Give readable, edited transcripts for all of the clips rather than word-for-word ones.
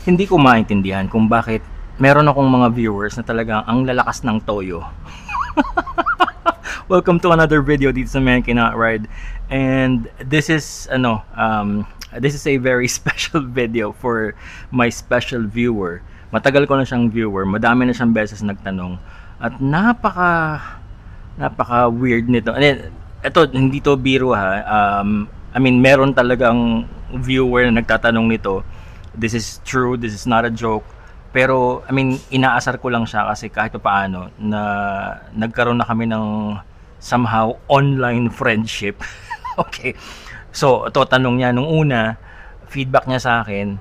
Hindi ko maintindihan kung bakit meron akong mga viewers na talagang ang lalakas ng toyo. Welcome to another video dito sa Man Cannot Ride. And this is this is a very special video for my special viewer. Matagal ko na siyang viewer, madami na siyang beses nagtanong at napaka weird nito. Ito hindi to biro ha. I mean, meron talagang viewer na nagtatanong nito. This is true, this is not a joke. Pero I mean, inaasar ko lang siya kasi kahit paano na nagkaroon na kami ng somehow online friendship. Okay. So, ito tanong niya nung una, feedback niya sa akin,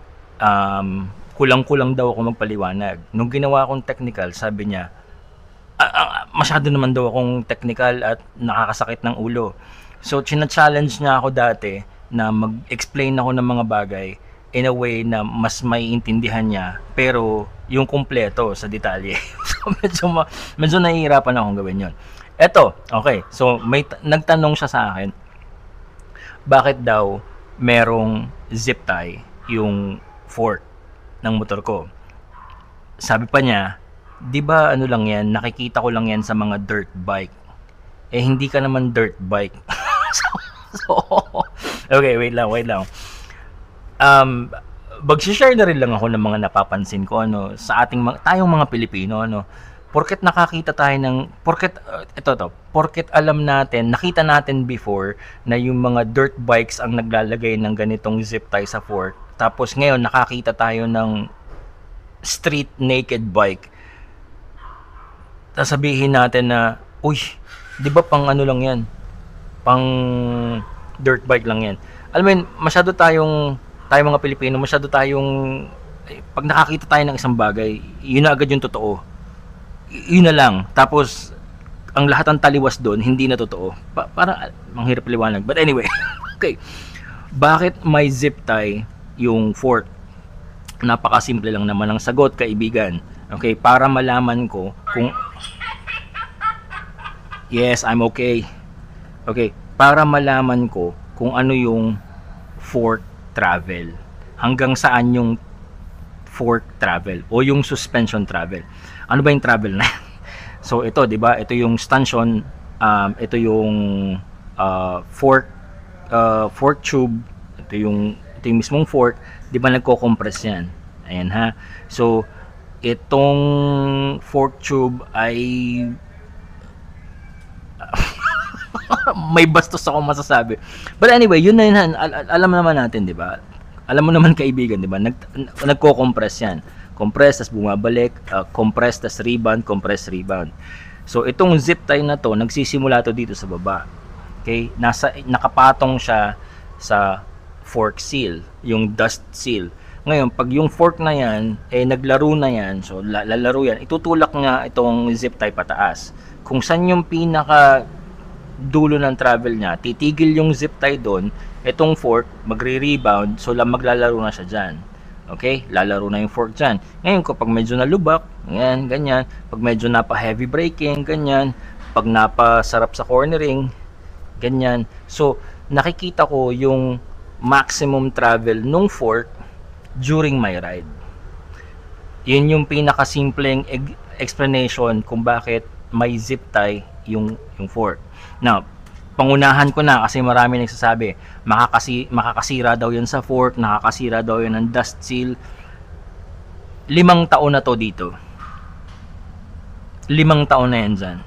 kulang-kulang daw ako magpaliwanag. Nung ginawa akong technical, sabi niya, masyado naman daw akong technical at nakakasakit ng ulo. So, china-challenge niya ako dati na mag-explain ako ng mga bagay in a way na mas maiintindihan niya, pero yung kumpleto sa detalye. So, medyo nahihirapan akong gawin yun. Eto, okay. So, nagtanong siya sa akin, bakit daw merong zip tie yung fork ng motor ko. Sabi pa niya, di ba ano lang yan, nakikita ko lang yan sa mga dirt bike. Eh, hindi ka naman dirt bike. so, okay, wait lang. Mag-share na rin lang ako ng mga napapansin ko sa tayong mga Pilipino porket nakakita tayo ng porket alam natin, nakita natin before na yung mga dirt bikes ang naglalagay ng ganitong zip tie sa fork. Tapos ngayon nakakita tayo ng street naked bike. Sabihin natin na, uy, 'di ba pang ano lang 'yan? Pang dirt bike lang 'yan. Alam mo yun, masyado tayong mga Pilipino, masyado tayong pag nakakita tayo ng isang bagay, yun na agad yung totoo. Yun na lang. Tapos ang lahat ng taliwas doon hindi na totoo. Parang manghirap liwanag. But anyway, okay. Bakit may zip tie yung fork? Napakasimple lang naman ang sagot, kaibigan. Okay, para malaman ko kung yes, I'm okay. Okay, para malaman ko kung ano yung fork travel. Hanggang saan yung fork travel o yung suspension travel. Ano ba yung travel na? So ito, 'di ba? Ito yung stanchion, ito yung fork tube, ito yung mismong fork, 'di ba nagko-compress 'yan. Ayan ha. So itong fork tube ay may bastos ako masasabi. But anyway, yun na yun. Alam naman natin, 'di ba? Alam mo naman kaibigan, 'di ba? Nagko-compress 'yan. Compress tas bumabalik, compress tas rebound, compress rebound. So itong zip tie na 'to, nagsisimula 'to dito sa baba. Okay? Nakapatong siya sa fork seal, yung dust seal. Ngayon, pag yung fork na 'yan naglaro na 'yan, so lalaro 'yan, itutulak nga itong zip tie pataas. Kung saan yung pinaka dulo ng travel niya, titigil yung zip tie doon, itong fork magre-rebound, so maglalaro na siya dyan. Okay? Lalaro na yung fork dyan. Ngayon, kapag medyo nalubak, ganyan. Pag medyo napa-heavy braking, ganyan. Pag napasarap sa cornering, ganyan. So, nakikita ko yung maximum travel nung fork during my ride. Yun yung pinakasimpleng explanation kung bakit may zip tie yung fork. Now, pangunahan ko na kasi marami nagsasabi, makakasira daw yun sa fork, nakakasira daw yun ng dust seal. 5 taon na to dito. 5 taon na yan dyan.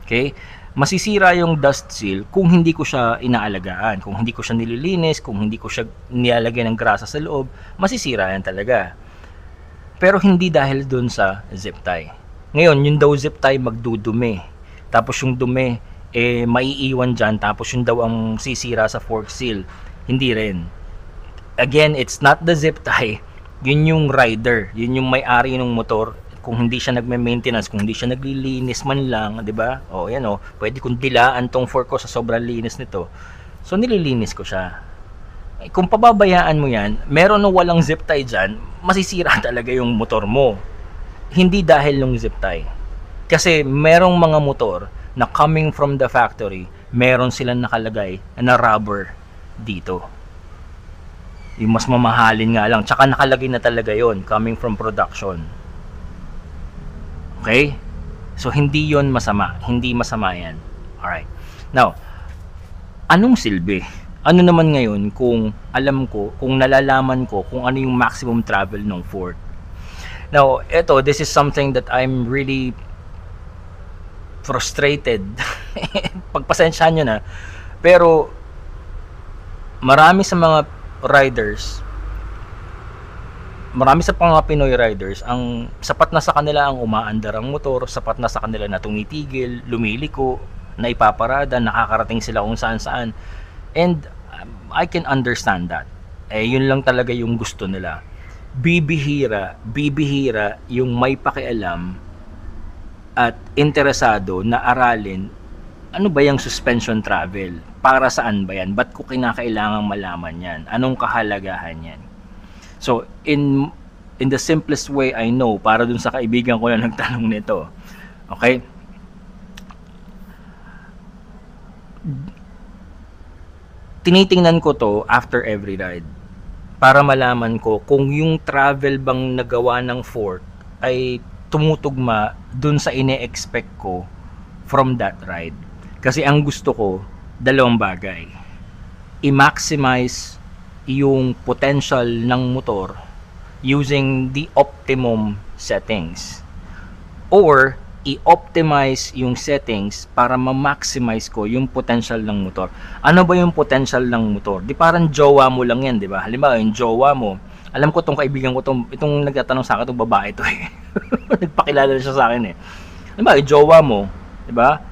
Okay? Masisira yung dust seal kung hindi ko siya inaalagaan, kung hindi ko siya nililinis, kung hindi ko siya nilalagay ng grasa sa loob, masisira yan talaga. Pero hindi dahil dun sa zip tie. Ngayon, yung daw zip tie magdudumi. Tapos yung dumi, maiiwan dyan. Tapos yung daw ang sisira sa fork seal. Hindi rin. Again, it's not the zip tie. Yun yung rider. Yun yung may-ari ng motor. Kung hindi siya nagme-maintenance, kung hindi siya naglilinis man lang, di ba? O, yan o. Pwede kong dilaan tong fork ko sa sobrang linis nito. So, nililinis ko siya. Kung pababayaan mo yan, meron o walang zip tie dyan, masisira talaga yung motor mo. Hindi dahil yung zip tie. Kasi merong mga motor na coming from the factory, meron silang nakalagay na rubber dito. Yung mas mamahalin nga lang. Tsaka nakalagay na talaga yon coming from production. Okay? So, hindi yon masama. Hindi masama yan. Alright. Now, anong silbi? Ano naman ngayon kung alam ko, kung nalalaman ko kung ano yung maximum travel ng Ford? Now, this is something that I'm really frustrated. Pagpasensyahan nyo na. Pero, marami sa mga riders, marami sa mga Pinoy riders, ang sapat na sa kanila ang umaandar ang motor, sapat na sa kanila na tumitigil, lumiliko, na ipaparada, nakakarating sila kung saan-saan. And I can understand that. Yun lang talaga yung gusto nila. Bibihira yung may pakialam at interesado na aralin ano ba yung suspension travel? Para saan ba yan? Ba't ko kinakailangang malaman yan? Anong kahalagahan yan? So, in the simplest way I know, para dun sa kaibigan ko na nagtanong nito, okay? Tinitingnan ko to after every ride para malaman ko kung yung travel bang nagawa ng Ford ay tumutugma dun sa ine-expect ko from that ride. Kasi ang gusto ko, dalawang bagay. I-maximize yung potential ng motor using the optimum settings. Or, i-optimize yung settings para ma-maximize ko yung potential ng motor. Ano ba yung potential ng motor? Di parang jowa mo lang yan, di ba? Halimbawa, yung jowa mo, alam ko tong kaibigan ko, itong nagtatanong sa akin, itong babae to eh. Nagpakilala siya sa akin eh. Halimbawa, yung jowa mo, di ba?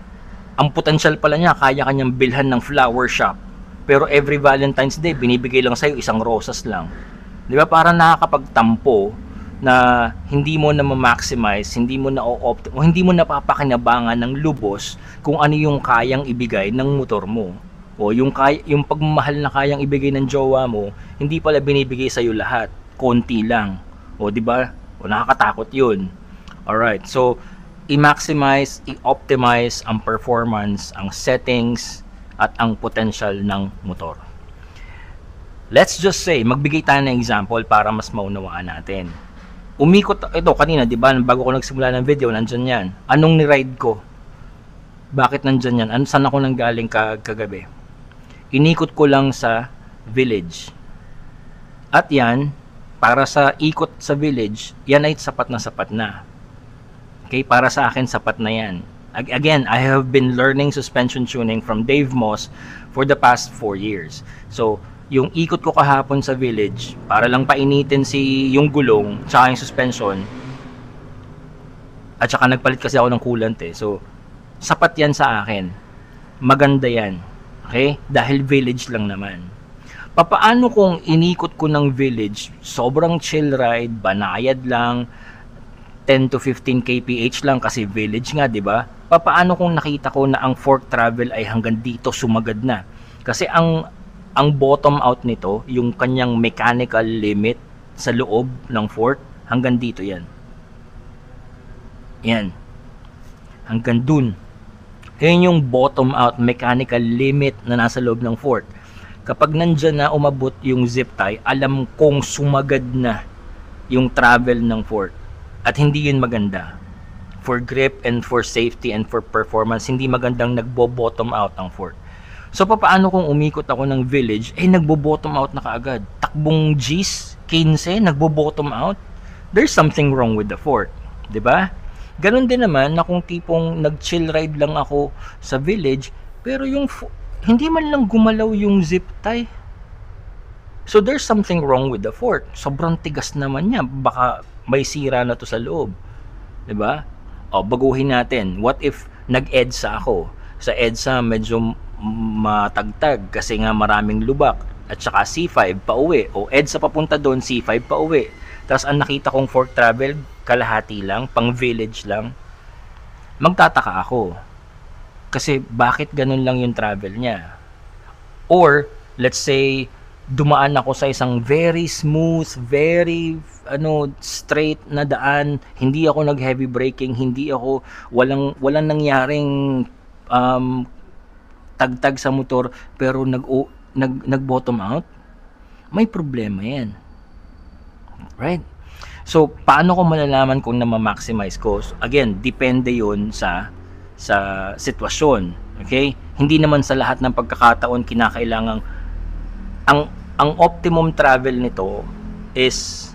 Ang potential pala niya, kaya kanyang bilhan ng flower shop. Pero every Valentine's Day, binibigay lang sa'yo isang rosas lang. Di ba? Parang nakakapagtampo na hindi mo na ma-maximize, hindi mo na hindi mo napapakinabangan ng lubos kung ano yung kayang ibigay ng motor mo. O yung pagmamahal na kayang ibigay ng jowa mo, hindi pala binibigay sa iyo lahat, konti lang. O di ba? O nakakatakot 'yun. All right. So i-maximize, i-optimize ang performance, ang settings at ang potential ng motor. Let's just say, magbigay tayo ng example para mas maunawaan natin. Umikot ito kanina, 'di ba? Bago ko nagsimula ng video, nandiyan 'yan. Anong ni-ride ko? Bakit nandiyan 'yan? Saan ako nanggaling kagabi? Inikot ko lang sa village. At 'yan, para sa ikot sa village, yan ay sapat na. Okay, para sa akin sapat na 'yan. Again, I have been learning suspension tuning from Dave Moss for the past 4 years. So, yung ikot ko kahapon sa village para lang painitin yung gulong tsaka yung suspension, at saka nagpalit kasi ako ng coolant eh. So, sapat yan sa akin. Maganda yan. Okay? Dahil village lang naman. Papaano kung inikot ko ng village, sobrang chill ride, banayad lang, 10 to 15 kph lang kasi village nga, di ba? Papaano kung nakita ko na ang fork travel ay hanggang dito sumagad na? Kasi ang bottom out nito, yung kanyang mechanical limit sa loob ng fork, hanggang dito yan. Yan. Hanggang dun. Yan yung bottom out mechanical limit na nasa loob ng fork. Kapag nandyan na umabot yung zip tie, alam kong sumagad na yung travel ng fork. At hindi yun maganda. For grip and for safety and for performance, hindi magandang nagbo-bottom out ang fork. So, paano kung umikot ako ng village, nagbo-bottom out na kaagad? Takbong G's, 15, nagbo-bottom out? There's something wrong with the fork. Diba? Ganon din naman na kung tipong nag-chill ride lang ako sa village, pero hindi man lang gumalaw yung zip tie. So, there's something wrong with the fork. Sobrang tigas naman niya. Baka may sira na to sa loob. Diba? O, baguhin natin. What if nag-EDSA ako? Sa EDSA, medyo matagtag kasi nga maraming lubak. At saka C5 pa uwi. O EDSA papunta doon, C5 pa uwi. Tapos ang nakita kong fork travel, kalahati lang, pang village lang. Magtataka ako. Kasi bakit ganun lang yung travel niya? Or, let's say, dumaan ako sa isang very smooth, very straight na daan, hindi ako nag-heavy braking, walang nangyaring tagtag sa motor, pero nag-bottom out. may problema yan. Right? So, paano ko malalaman kung na-maximize ko? So, again, depende yun sa sitwasyon. Okay? Hindi naman sa lahat ng pagkakataon kinakailangang ang optimum travel nito is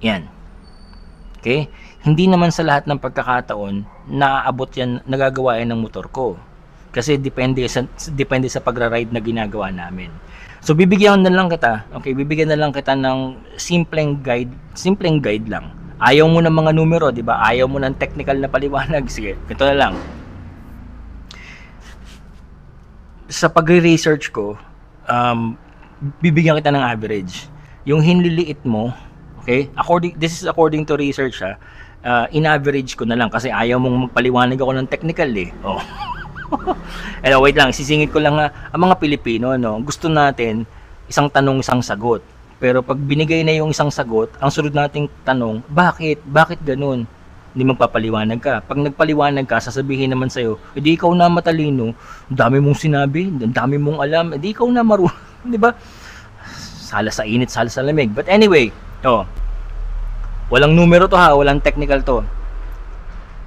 yan. Okay? Hindi naman sa lahat ng pagkakataon naaabot yan, nagagawa yan ng motor ko. Kasi depende sa pagra-ride na ginagawa namin. So bibigyan na lang kita, okay, bibigyan na lang kita ng simpleng guide lang. Ayaw mo ng mga numero, 'di ba? Ayaw mo ng technical na paliwanag. Sige, ito na lang. Sa pagre-research ko, bibigyan kita ng average. Yung hinliliit mo, okay? This is according to research in-average ko na lang kasi ayaw mong magpaliwanag ako ng technical eh. Oh. Wait lang, sisingit ko lang ang mga Pilipino, no? Gusto natin isang tanong, isang sagot. Pero pag binigay na yung isang sagot, ang sunod nating tanong, bakit? Bakit ganun? Hindi magpapaliwanag ka. Pag nagpaliwanag ka, sasabihin naman sa'yo, edi ikaw na matalino, dami mong sinabi, dami mong alam, edi ikaw na marunong, di ba? Sala sa init, sala sa lamig. But anyway, walang numero to walang technical to.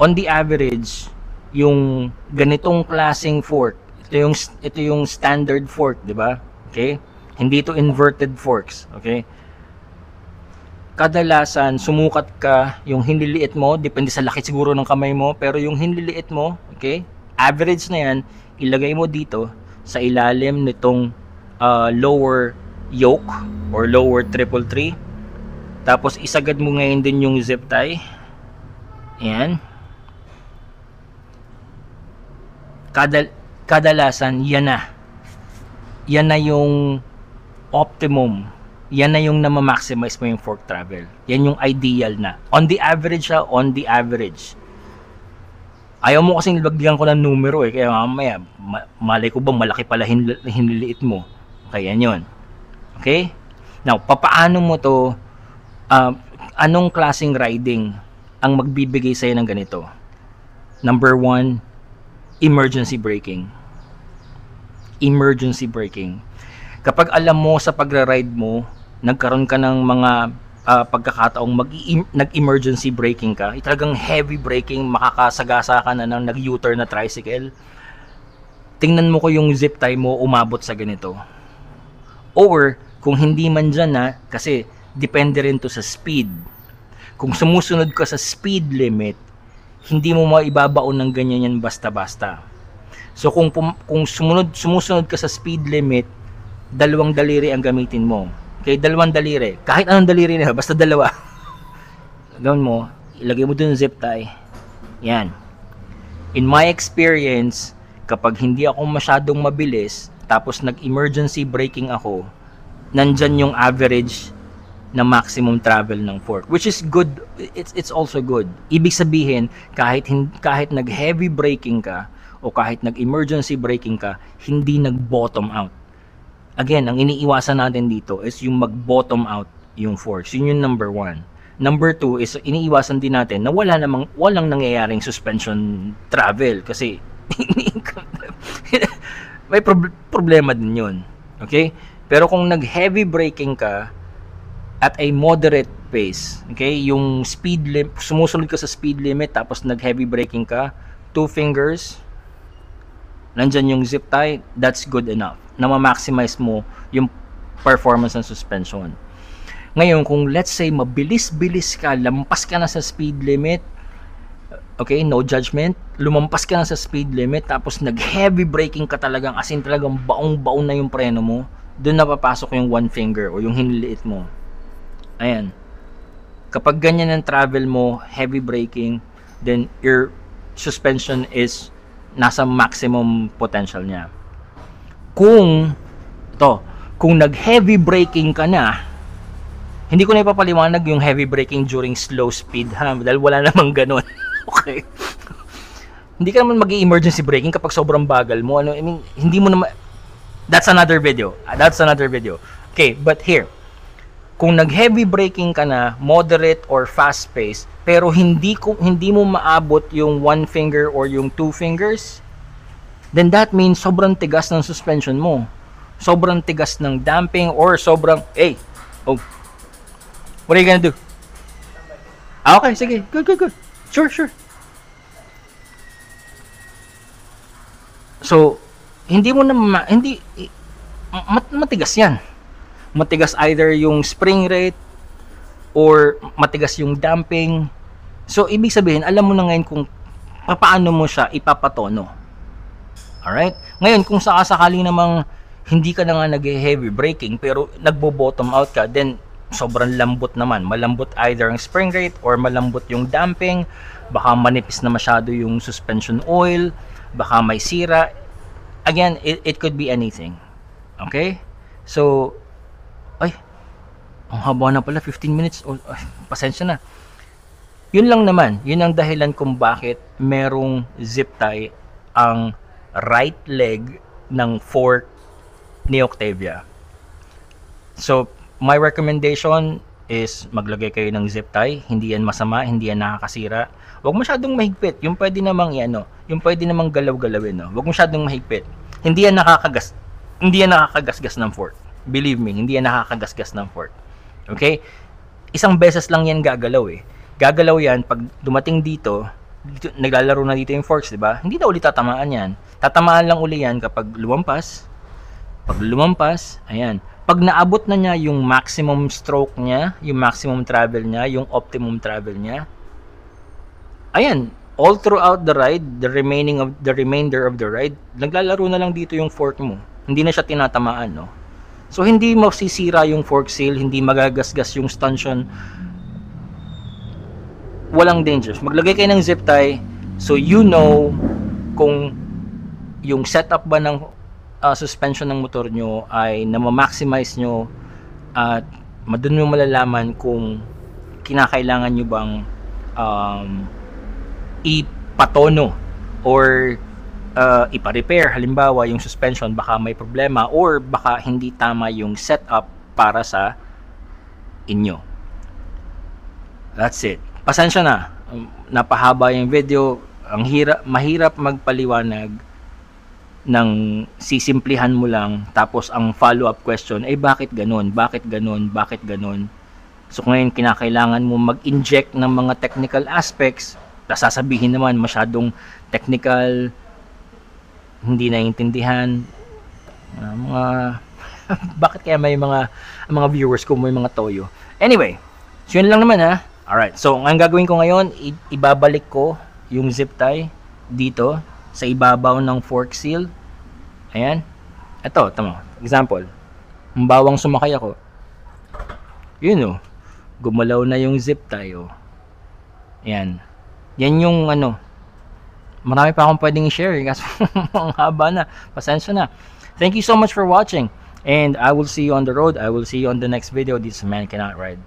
On the average, yung ganitong klaseng fork, ito yung standard fork, di ba? Okay? Hindi ito inverted forks, okay? Kadalasan sumukat ka yung hinliliit mo, depende sa laki siguro ng kamay mo, pero yung hinliliit mo, okay? Average na yan, ilagay mo dito sa ilalim nitong lower yoke or lower 333. Tapos isagad mo ngayon din yung zip tie. Ayan. Kadalasan yan na yung optimum, yan na yung na-maximize mo yung fork travel, yan yung ideal na on the average. Ayaw mo kasing ibagyan ko ng numero kaya mamaya malay ko ba malaki pala hinliliit mo, kaya yan yun. Okay, now papaano mo to, anong klaseng riding ang magbibigay sa'yo ng ganito? Number 1, emergency braking. Kapag alam mo sa pagra-ride mo, nagkaroon ka ng mga pagkakataong nag-emergency braking ka, talagang heavy braking, makakasagasa ka na ng nag-U-turn na tricycle, tingnan mo ko yung zip tie mo umabot sa ganito. Or, kung hindi man dyan kasi depende rin to sa speed. Kung sumusunod ka sa speed limit, hindi mo maibabaon ng ganyan yan basta-basta. So kung sumusunod ka sa speed limit, 2 daliri ang gamitin mo. Okay, 2 daliri. Kahit anong daliri na, basta 2. Gawin mo, ilagay mo dun zip tie. Yan. In my experience, kapag hindi ako masyadong mabilis, tapos nag-emergency braking ako, nandyan yung average na maximum travel ng fork, which is good. It's also good. Ibig sabihin, kahit nag-heavy braking ka o kahit nag-emergency braking ka, hindi nag-bottom out. Again, ang iniiwasan natin dito is yung mag-bottom out yung forks. Yun yung number 1. Number 2 is iniiwasan din natin na walang nangyayaring suspension travel kasi may problema din yun. Okay? Pero kung nag-heavy braking ka at a moderate pace, okay, yung speed limit, sumusunod ka sa speed limit tapos nag-heavy braking ka, 2 fingers, nandyan yung zip tie, that's good enough na ma-maximize mo yung performance ng suspension. Ngayon, kung let's say mabilis-bilis ka, lampas ka na sa speed limit, okay, no judgment, lumampas ka na sa speed limit tapos nag-heavy braking ka talagang, as in talagang baong-baon na yung preno mo, doon na papasok yung 1 finger o yung hinliit mo. Ayan. Kapag ganyan ang travel mo, heavy braking, then your suspension is nasa maximum potential niya. Kung nag-heavy braking ka na, hindi ko na ipapaliwanag yung heavy braking during slow speed dahil wala namang ganun. Okay? Hindi ka naman mag-emergency braking kapag sobrang bagal mo. I mean, hindi mo naman. That's another video. Okay, but here, kung nag-heavy braking ka na, moderate or fast pace, pero hindi mo maabot yung 1 finger or yung 2 fingers, then that means sobrang tigas ng suspension mo. sobrang tigas ng damping or sobrang, hey, oh, what are you gonna do? Okay, sige, good. Sure. So, hindi mo na, matigas yan. Matigas either yung spring rate or matigas yung damping. So, ibig sabihin, alam mo na ngayon kung paano mo siya ipapatono. Alright? Ngayon, kung sakasakali namang hindi ka na nga nag-heavy braking pero nagbo-bottom out ka, then sobrang lambot naman. Malambot either ang spring rate or malambot yung damping. Baka manipis na masyado yung suspension oil. Baka may sira. Again, it could be anything. Okay? So, ay, ang haba na pala, 15 minutes. Oh, ay, pasensya na. Yun lang naman. Yun ang dahilan kung bakit merong zip tie ang right leg ng fork ni Octavia. So, my recommendation is maglagay kayo ng zip tie. Hindi yan masama, hindi yan nakakasira. Huwag masyadong mahigpit. Yung pwede namang yung pwede namang galaw-galawin, no. Huwag masyadong mahigpit. Hindi yan nakakagasgas ng fork. Believe me, hindi yan nakakagasgas ng fork. Okay? Isang beses lang yan gagalaw eh. Gagalaw yan pag dumating dito, naglalaro na dito yung forks, di ba? Hindi na ulit tatamaan yan. Tatamaan lang uli yan kapag lumampas. Pag lumampas, ayan. Pag naabot na niya yung maximum stroke niya, yung maximum travel niya, yung optimum travel niya, ayan, all throughout the ride, the remainder of the ride, naglalaro na lang dito yung fork mo. Hindi na siya tinatamaan, no? So, hindi masisira yung fork seal, hindi magagasgas yung stanchion. Walang dangers. Maglagay kayo ng zip tie so you know kung yung setup ba ng suspension ng motor nyo ay na-maximize nyo at madun nyo malalaman kung kinakailangan nyo bang ipatono or ipa-repair. Halimbawa, yung suspension baka may problema or baka hindi tama yung setup para sa inyo. That's it. Pasensya na. Napahaba yung video. Mahirap magpaliwanag ng sisimplihan mo lang tapos ang follow-up question ay bakit ganun? So ngayon kinakailangan mo mag-inject ng mga technical aspects. Sasabihin naman masyadong technical, hindi naiintindihan. Bakit kaya may mga viewers ko may mga toyo? Anyway, so yun lang naman ha. Alright, so ang gagawin ko ngayon, ibabalik ko yung zip tie dito sa ibabaw ng fork seal. Ayan. Ito, tama. Example. Bawang sumakay ako. Yun gumalaw na yung zip tie Ayan. Yan yung marami pa akong pwedeng i-share kasi ang haba na. Pasensya na. Thank you so much for watching and I will see you on the road. I will see you on the next video. This Man Cannot Ride.